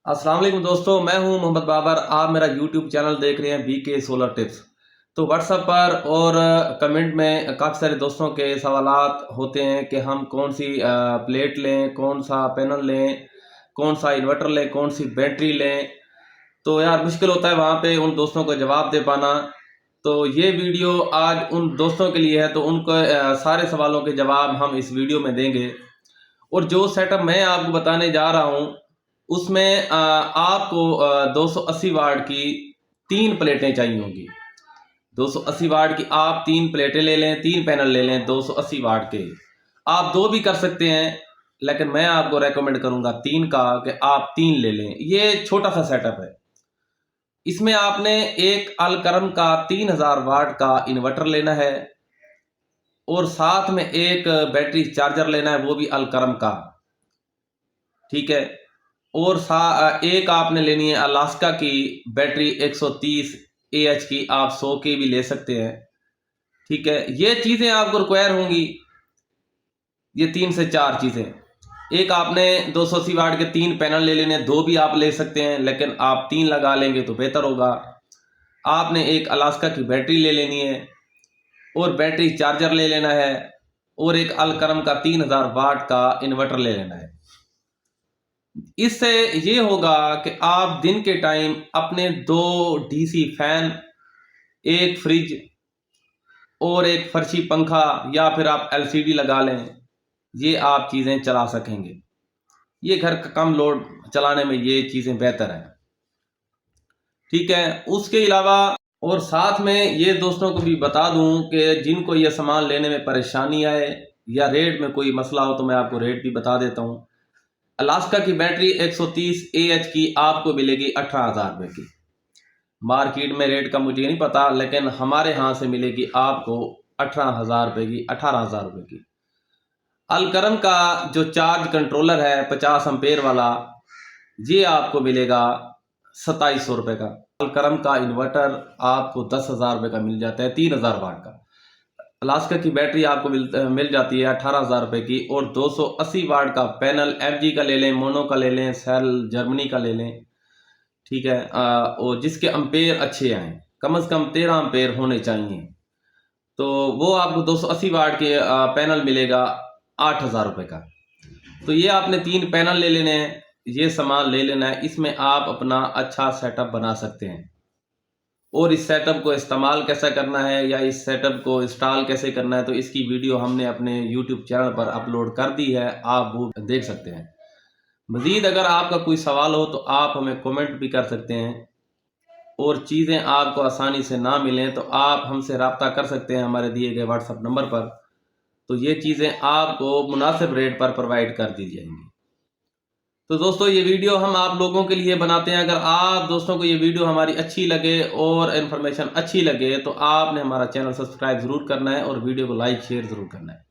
अस्सलाम वालेकुम दोस्तों, मैं हूं मोहम्मद बाबर। आप मेरा यूट्यूब चैनल देख रहे हैं बीके सोलर टिप्स। तो व्हाट्सएप पर और कमेंट में काफ़ी सारे दोस्तों के सवालात होते हैं कि हम कौन सी प्लेट लें, कौन सा पैनल लें, कौन सा इन्वर्टर लें, कौन सी बैटरी लें। तो यार मुश्किल होता है वहाँ पे उन दोस्तों को जवाब दे पाना। तो ये वीडियो आज उन दोस्तों के लिए है, तो उनको सारे सवालों के जवाब हम इस वीडियो में देंगे। और जो सेटअप मैं आपको बताने जा रहा हूँ उसमें आपको 280 वाट की 3 प्लेटें चाहिए होंगी। 280 वाट की आप 3 प्लेटें ले लें, 3 पैनल ले लें 280 वाट के। आप 2 भी कर सकते हैं, लेकिन मैं आपको रेकमेंड करूंगा 3 का, कि आप 3 ले लें। ये छोटा सा सेटअप है। इसमें आपने एक अलकरम का 3000 वाट का इन्वर्टर लेना है और साथ में एक बैटरी चार्जर लेना है, वो भी अलकरम का। ठीक है। और एक आपने लेनी है अलास्का की बैटरी 130 AH की, आप 100 की भी ले सकते हैं। ठीक है। ये चीज़ें आपको रिक्वायर होंगी, ये 3 से 4 चीज़ें। एक आपने 280 वाट के 3 पैनल ले लेने, 2 भी आप ले सकते हैं, लेकिन आप 3 लगा लेंगे तो बेहतर होगा। आपने एक अलास्का की बैटरी ले लेनी है और बैटरी चार्जर ले लेना है और एक अलकरम का 3000 वाट का इन्वर्टर ले लेना है। इससे ये होगा कि आप दिन के टाइम अपने 2 DC फैन, एक फ्रिज और एक फर्शी पंखा, या फिर आप LCD लगा लें, ये आप चीज़ें चला सकेंगे। ये घर का कम लोड चलाने में ये चीज़ें बेहतर हैं। ठीक है। उसके अलावा और साथ में ये दोस्तों को भी बता दूं कि जिनको ये सामान लेने में परेशानी आए या रेट में कोई मसला हो, तो मैं आपको रेट भी बता देता हूं। अलास्का की बैटरी 130 AH की आपको मिलेगी 18,000 रुपये की। मार्केट में रेट का मुझे नहीं पता, लेकिन हमारे यहाँ से मिलेगी आपको 18,000 रुपये की, 18,000 रुपये की। अलकरम का जो चार्ज कंट्रोलर है 50 एम्पेयर वाला, ये आपको मिलेगा 2700 रुपये का। अलकरम का इन्वर्टर आपको 10,000 रुपये का मिल जाता है, 3000 वाट का। अलास्का की बैटरी आपको मिल जाती है 18,000 रुपये की। और 280 वाट का पैनल FG का ले लें, मोनो का ले लें, सेल जर्मनी का ले लें। ठीक है। और जिसके अम्पेयर अच्छे आए, कम से कम 13 एम्पेयर होने चाहिए, तो वो आपको 280 वाट के पैनल मिलेगा 8,000 रुपये का। तो ये आपने 3 पैनल ले लेने हैं, ये सामान ले लेना है। इसमें आप अपना अच्छा सेटअप बना सकते हैं। और इस सेटअप को इस्तेमाल कैसा करना है या इस सेटअप को इंस्टॉल कैसे करना है, तो इसकी वीडियो हमने अपने YouTube चैनल पर अपलोड कर दी है, आप वो देख सकते हैं। मज़ीद अगर आपका कोई सवाल हो तो आप हमें कमेंट भी कर सकते हैं। और चीज़ें आपको आसानी से ना मिलें तो आप हमसे रब्ता कर सकते हैं हमारे दिए गए WhatsApp नंबर पर। तो ये चीज़ें आपको मुनासिब रेट पर प्रोवाइड कर दी जाएंगी। तो दोस्तों ये वीडियो हम आप लोगों के लिए बनाते हैं। अगर आप दोस्तों को ये वीडियो हमारी अच्छी लगे और इन्फॉर्मेशन अच्छी लगे, तो आपने हमारा चैनल सब्सक्राइब ज़रूर करना है और वीडियो को लाइक शेयर ज़रूर करना है।